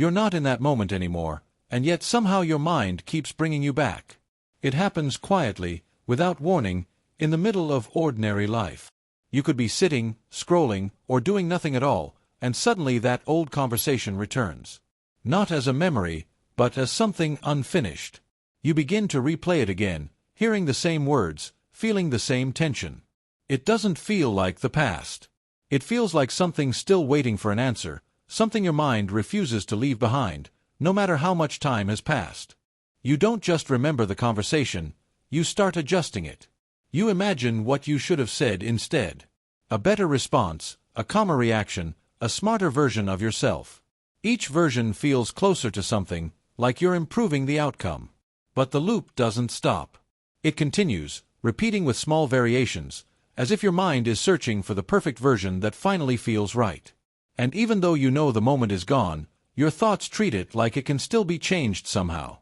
You're not in that moment anymore, and yet somehow your mind keeps bringing you back. It happens quietly, without warning, in the middle of ordinary life. You could be sitting, scrolling, or doing nothing at all, and suddenly that old conversation returns. Not as a memory, but as something unfinished. You begin to replay it again, hearing the same words, feeling the same tension. It doesn't feel like the past. It feels like something still waiting for an answer, something your mind refuses to leave behind, no matter how much time has passed. You don't just remember the conversation, you start adjusting it. You imagine what you should have said instead. A better response, a calmer reaction, a smarter version of yourself. Each version feels closer to something, like you're improving the outcome. But the loop doesn't stop. It continues, repeating with small variations, as if your mind is searching for the perfect version that finally feels right. And even though you know the moment is gone, your thoughts treat it like it can still be changed somehow.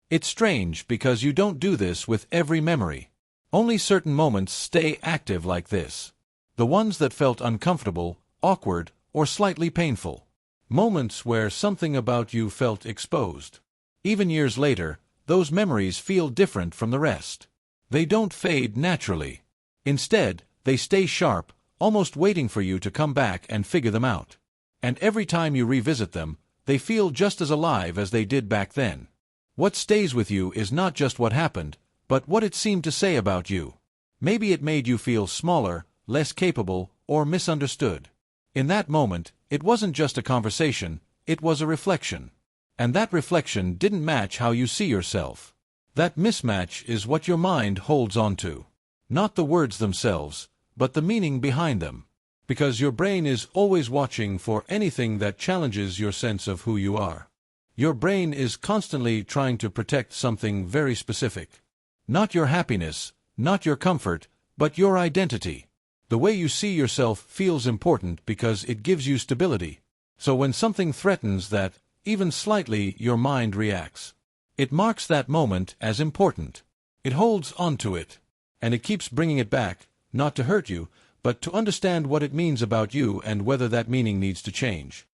It's strange because you don't do this with every memory. Only certain moments stay active like this. The ones that felt uncomfortable, awkward, or slightly painful. Moments where something about you felt exposed. Even years later, those memories feel different from the rest. They don't fade naturally. Instead, they stay sharp, almost waiting for you to come back and figure them out. And every time you revisit them, they feel just as alive as they did back then. What stays with you is not just what happened, but what it seemed to say about you. Maybe it made you feel smaller, less capable, or misunderstood. In that moment, it wasn't just a conversation, it was a reflection. And that reflection didn't match how you see yourself. That mismatch is what your mind holds onto. Not the words themselves, but the meaning behind them. Because your brain is always watching for anything that challenges your sense of who you are. Your brain is constantly trying to protect something very specific. Not your happiness, not your comfort, but your identity. The way you see yourself feels important because it gives you stability. So when something threatens that, even slightly, your mind reacts. It marks that moment as important. It holds onto it. And it keeps bringing it back, not to hurt you, but to understand what it means about you and whether that meaning needs to change.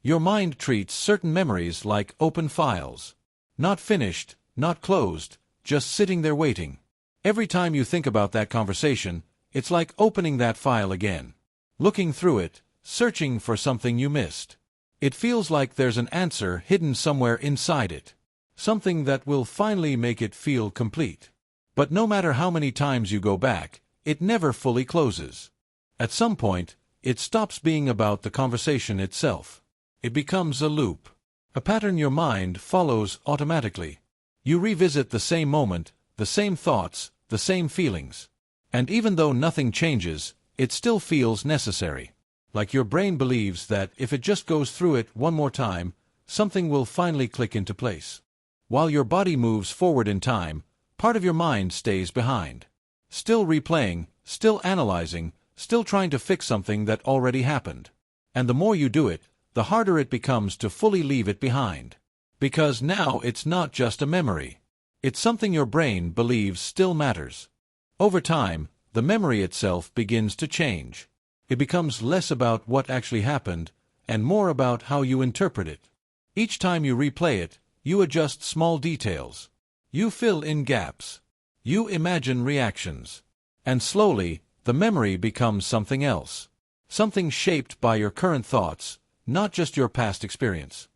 Your mind treats certain memories like open files. Not finished, not closed, just sitting there waiting. Every time you think about that conversation, it's like opening that file again. Looking through it, searching for something you missed. It feels like there's an answer hidden somewhere inside it. Something that will finally make it feel complete. But no matter how many times you go back, it never fully closes. At some point, it stops being about the conversation itself. It becomes a loop. A pattern your mind follows automatically. You revisit the same moment, the same thoughts, the same feelings. And even though nothing changes, it still feels necessary. Like your brain believes that if it just goes through it one more time, something will finally click into place. While your body moves forward in time, part of your mind stays behind. Still replaying, still analyzing, still trying to fix something that already happened. And the more you do it, the harder it becomes to fully leave it behind. Because now it's not just a memory. It's something your brain believes still matters. Over time, the memory itself begins to change. It becomes less about what actually happened, and more about how you interpret it. Each time you replay it, you adjust small details. You fill in gaps. You imagine reactions. And slowly, the memory becomes something else. Something shaped by your current thoughts, not just your past experience.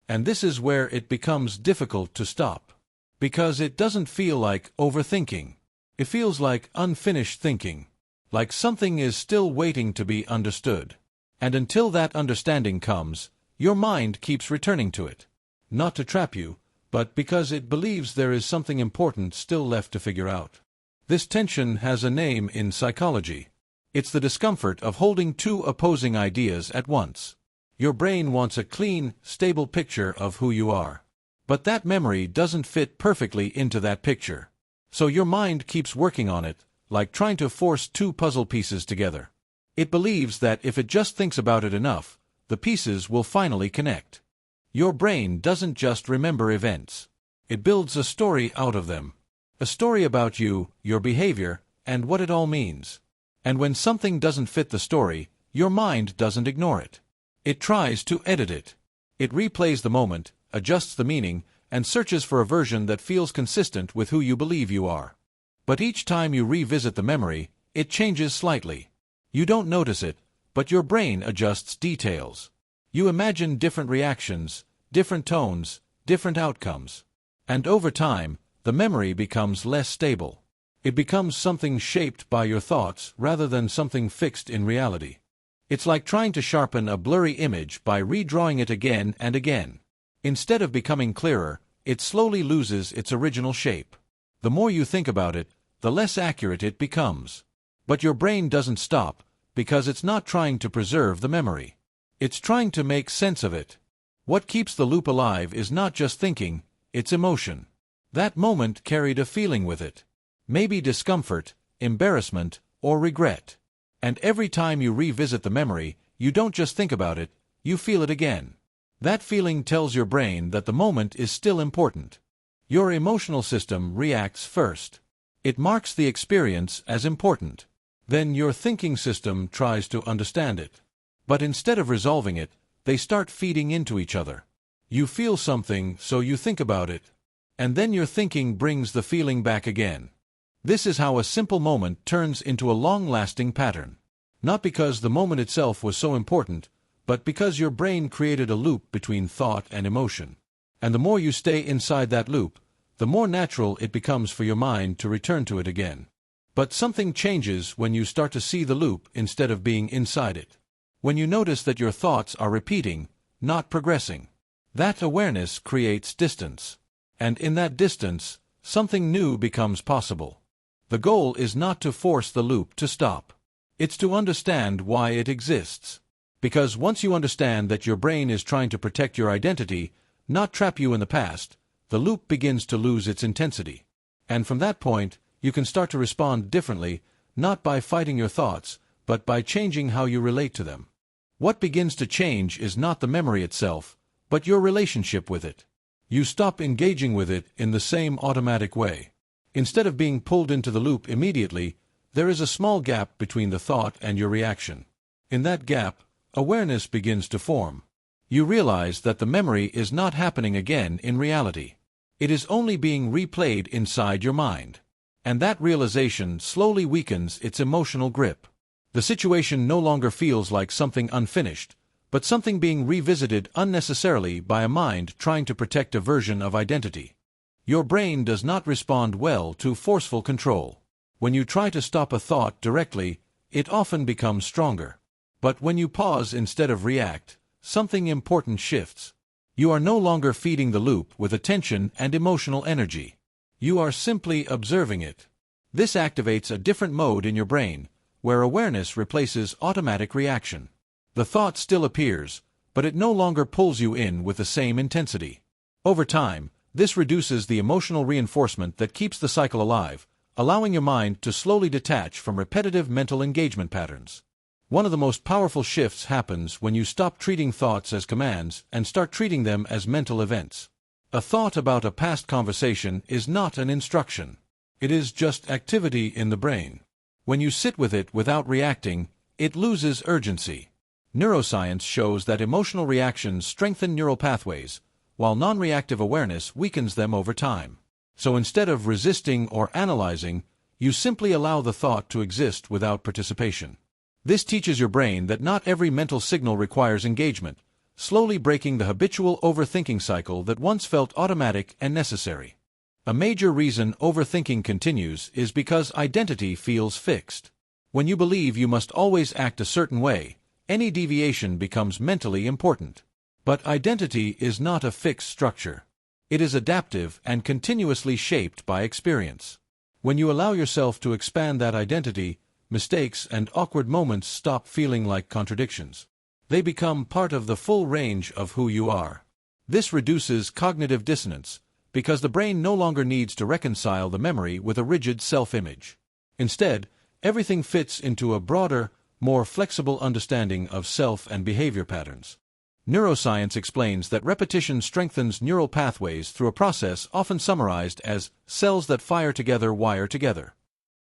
And this is where it becomes difficult to stop. Because it doesn't feel like overthinking. It feels like unfinished thinking. Like something is still waiting to be understood. And until that understanding comes, your mind keeps returning to it. Not to trap you, but because it believes there is something important still left to figure out. This tension has a name in psychology. It's the discomfort of holding two opposing ideas at once. Your brain wants a clean, stable picture of who you are. But that memory doesn't fit perfectly into that picture. So your mind keeps working on it, like trying to force two puzzle pieces together. It believes that if it just thinks about it enough, the pieces will finally connect. Your brain doesn't just remember events. It builds a story out of them. A story about you, your behavior, and what it all means. And when something doesn't fit the story, your mind doesn't ignore it. It tries to edit it. It replays the moment, adjusts the meaning, and searches for a version that feels consistent with who you believe you are. But each time you revisit the memory, it changes slightly. You don't notice it, but your brain adjusts details. You imagine different reactions, different tones, different outcomes. And over time, the memory becomes less stable. It becomes something shaped by your thoughts rather than something fixed in reality. It's like trying to sharpen a blurry image by redrawing it again and again. Instead of becoming clearer, it slowly loses its original shape. The more you think about it, the less accurate it becomes. But your brain doesn't stop, because it's not trying to preserve the memory. It's trying to make sense of it. What keeps the loop alive is not just thinking, it's emotion. That moment carried a feeling with it. Maybe discomfort, embarrassment, or regret. And every time you revisit the memory, you don't just think about it, you feel it again. That feeling tells your brain that the moment is still important. Your emotional system reacts first. It marks the experience as important. Then your thinking system tries to understand it. But instead of resolving it, they start feeding into each other. You feel something, so you think about it. And then your thinking brings the feeling back again. This is how a simple moment turns into a long-lasting pattern. Not because the moment itself was so important, but because your brain created a loop between thought and emotion. And the more you stay inside that loop, the more natural it becomes for your mind to return to it again. But something changes when you start to see the loop instead of being inside it. When you notice that your thoughts are repeating, not progressing. That awareness creates distance. And in that distance, something new becomes possible. The goal is not to force the loop to stop. It's to understand why it exists. Because once you understand that your brain is trying to protect your identity, not trap you in the past, the loop begins to lose its intensity. And from that point, you can start to respond differently, not by fighting your thoughts, but by changing how you relate to them. What begins to change is not the memory itself, but your relationship with it. You stop engaging with it in the same automatic way. Instead of being pulled into the loop immediately, there is a small gap between the thought and your reaction. In that gap, awareness begins to form. You realize that the memory is not happening again in reality. It is only being replayed inside your mind. And that realization slowly weakens its emotional grip. The situation no longer feels like something unfinished, but something being revisited unnecessarily by a mind trying to protect a version of identity. Your brain does not respond well to forceful control. When you try to stop a thought directly, it often becomes stronger. But when you pause instead of react, something important shifts. You are no longer feeding the loop with attention and emotional energy. You are simply observing it. This activates a different mode in your brain, where awareness replaces automatic reaction. The thought still appears, but it no longer pulls you in with the same intensity. Over time, this reduces the emotional reinforcement that keeps the cycle alive, allowing your mind to slowly detach from repetitive mental engagement patterns. One of the most powerful shifts happens when you stop treating thoughts as commands and start treating them as mental events. A thought about a past conversation is not an instruction. It is just activity in the brain. When you sit with it without reacting, it loses urgency. Neuroscience shows that emotional reactions strengthen neural pathways, while non-reactive awareness weakens them over time. So instead of resisting or analyzing, you simply allow the thought to exist without participation. This teaches your brain that not every mental signal requires engagement, slowly breaking the habitual overthinking cycle that once felt automatic and necessary. A major reason overthinking continues is because identity feels fixed. When you believe you must always act a certain way, any deviation becomes mentally important. But identity is not a fixed structure. It is adaptive and continuously shaped by experience. When you allow yourself to expand that identity, mistakes and awkward moments stop feeling like contradictions. They become part of the full range of who you are. This reduces cognitive dissonance, because the brain no longer needs to reconcile the memory with a rigid self-image. Instead, everything fits into a broader, more flexible understanding of self and behavior patterns. Neuroscience explains that repetition strengthens neural pathways through a process often summarized as cells that fire together wire together.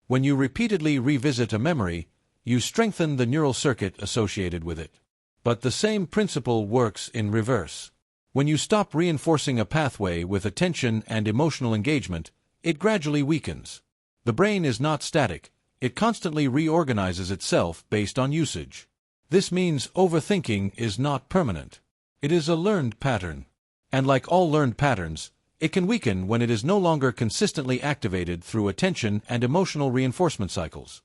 When you repeatedly revisit a memory, you strengthen the neural circuit associated with it. But the same principle works in reverse. When you stop reinforcing a pathway with attention and emotional engagement, it gradually weakens. The brain is not static, it constantly reorganizes itself based on usage. This means overthinking is not permanent. It is a learned pattern. And like all learned patterns, it can weaken when it is no longer consistently activated through attention and emotional reinforcement cycles.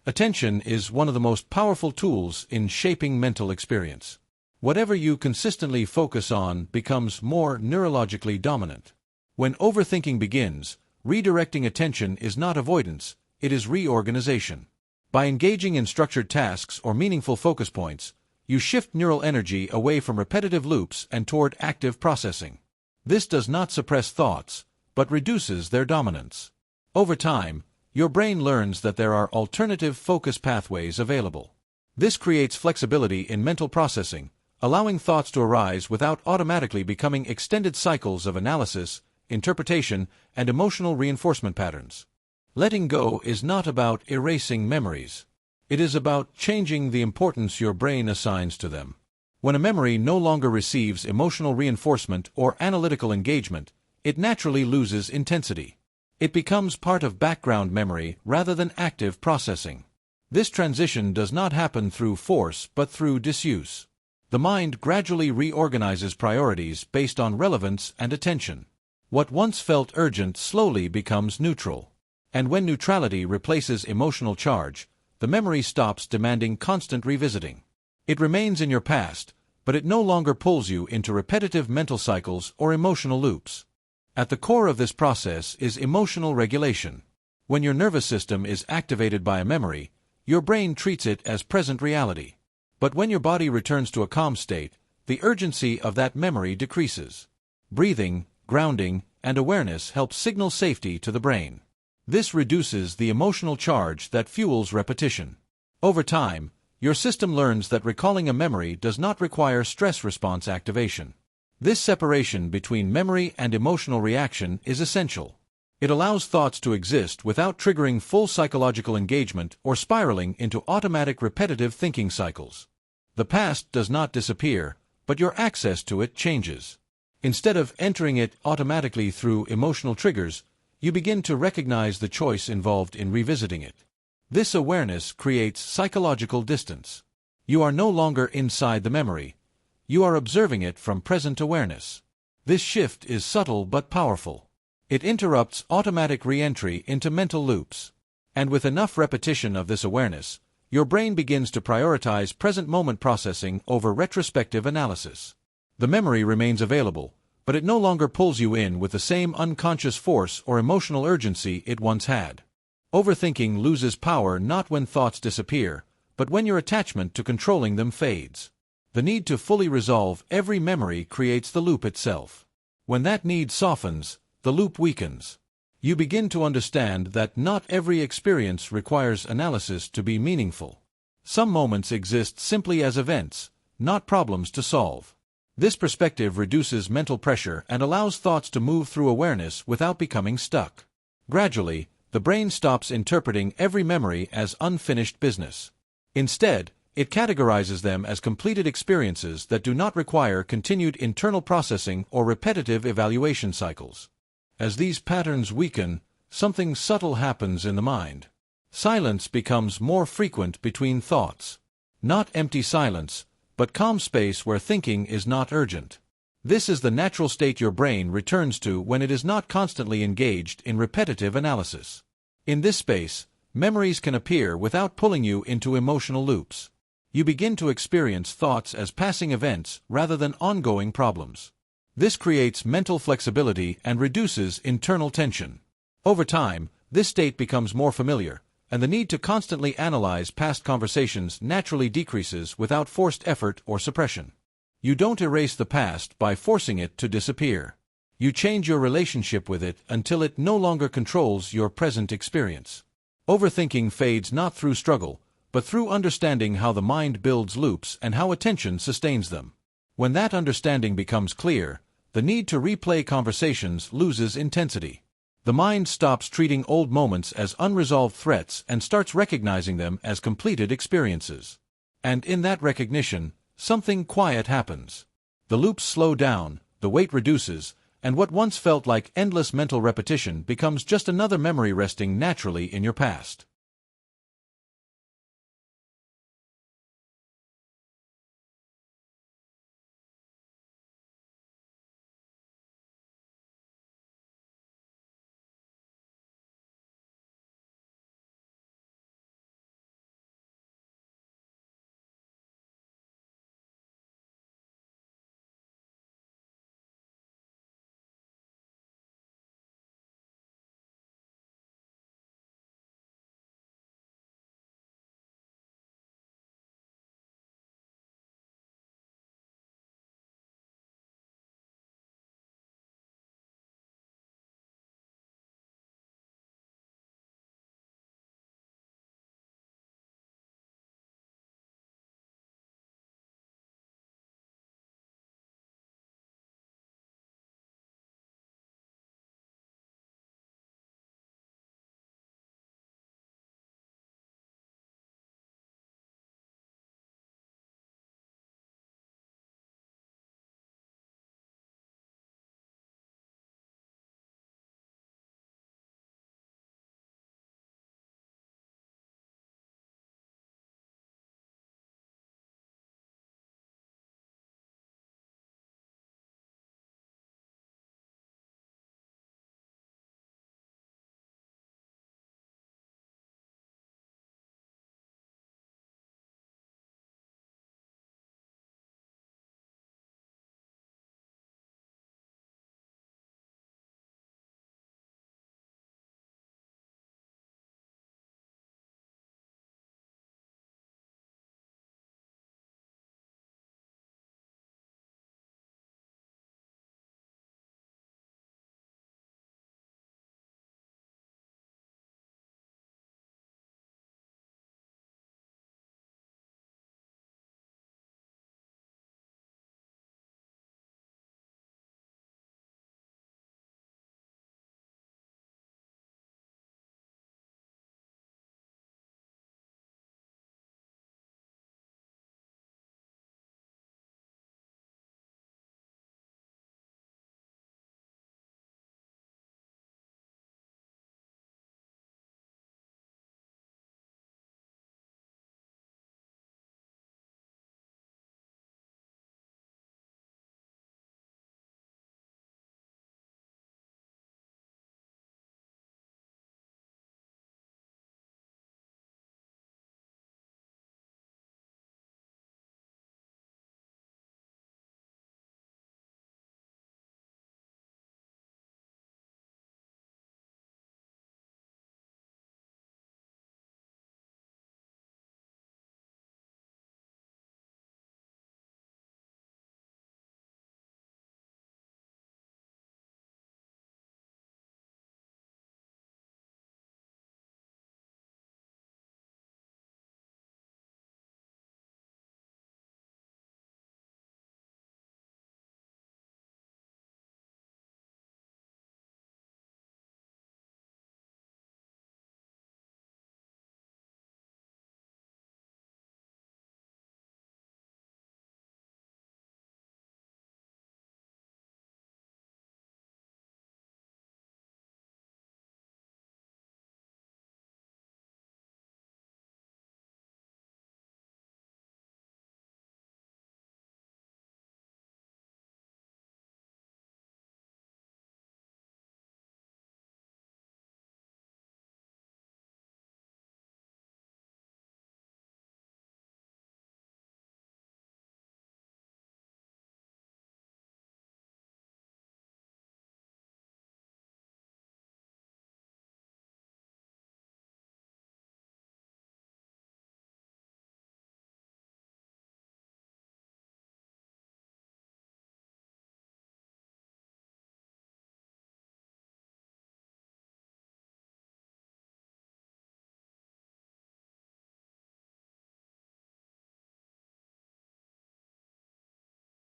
Attention is one of the most powerful tools in shaping mental experience. Whatever you consistently focus on becomes more neurologically dominant. When overthinking begins, redirecting attention is not avoidance, it is reorganization. By engaging in structured tasks or meaningful focus points, you shift neural energy away from repetitive loops and toward active processing. This does not suppress thoughts, but reduces their dominance. Over time, your brain learns that there are alternative focus pathways available. This creates flexibility in mental processing, allowing thoughts to arise without automatically becoming extended cycles of analysis, interpretation, and emotional reinforcement patterns. Letting go is not about erasing memories. It is about changing the importance your brain assigns to them. When a memory no longer receives emotional reinforcement or analytical engagement, it naturally loses intensity. It becomes part of background memory rather than active processing. This transition does not happen through force but through disuse. The mind gradually reorganizes priorities based on relevance and attention. What once felt urgent slowly becomes neutral. And when neutrality replaces emotional charge, the memory stops demanding constant revisiting. It remains in your past, but it no longer pulls you into repetitive mental cycles or emotional loops. At the core of this process is emotional regulation. When your nervous system is activated by a memory, your brain treats it as present reality. But when your body returns to a calm state, the urgency of that memory decreases. Breathing, grounding, and awareness help signal safety to the brain. This reduces the emotional charge that fuels repetition. Over time, your system learns that recalling a memory does not require stress response activation. This separation between memory and emotional reaction is essential. It allows thoughts to exist without triggering full psychological engagement or spiraling into automatic repetitive thinking cycles. The past does not disappear, but your access to it changes. Instead of entering it automatically through emotional triggers, you begin to recognize the choice involved in revisiting it. This awareness creates psychological distance. You are no longer inside the memory. You are observing it from present awareness. This shift is subtle but powerful. It interrupts automatic re-entry into mental loops. And with enough repetition of this awareness, your brain begins to prioritize present-moment processing over retrospective analysis. The memory remains available, but it no longer pulls you in with the same unconscious force or emotional urgency it once had. Overthinking loses power not when thoughts disappear, but when your attachment to controlling them fades. The need to fully resolve every memory creates the loop itself. When that need softens, the loop weakens. You begin to understand that not every experience requires analysis to be meaningful. Some moments exist simply as events, not problems to solve. This perspective reduces mental pressure and allows thoughts to move through awareness without becoming stuck. Gradually, the brain stops interpreting every memory as unfinished business. Instead, it categorizes them as completed experiences that do not require continued internal processing or repetitive evaluation cycles. As these patterns weaken, something subtle happens in the mind. Silence becomes more frequent between thoughts. Not empty silence, but calm space where thinking is not urgent. This is the natural state your brain returns to when it is not constantly engaged in repetitive analysis. In this space, memories can appear without pulling you into emotional loops. You begin to experience thoughts as passing events rather than ongoing problems. This creates mental flexibility and reduces internal tension. Over time, this state becomes more familiar, and the need to constantly analyze past conversations naturally decreases without forced effort or suppression. You don't erase the past by forcing it to disappear. You change your relationship with it until it no longer controls your present experience. Overthinking fades not through struggle, but through understanding how the mind builds loops and how attention sustains them. When that understanding becomes clear, the need to replay conversations loses intensity. The mind stops treating old moments as unresolved threats and starts recognizing them as completed experiences. And in that recognition, something quiet happens. The loops slow down, the weight reduces, and what once felt like endless mental repetition becomes just another memory resting naturally in your past.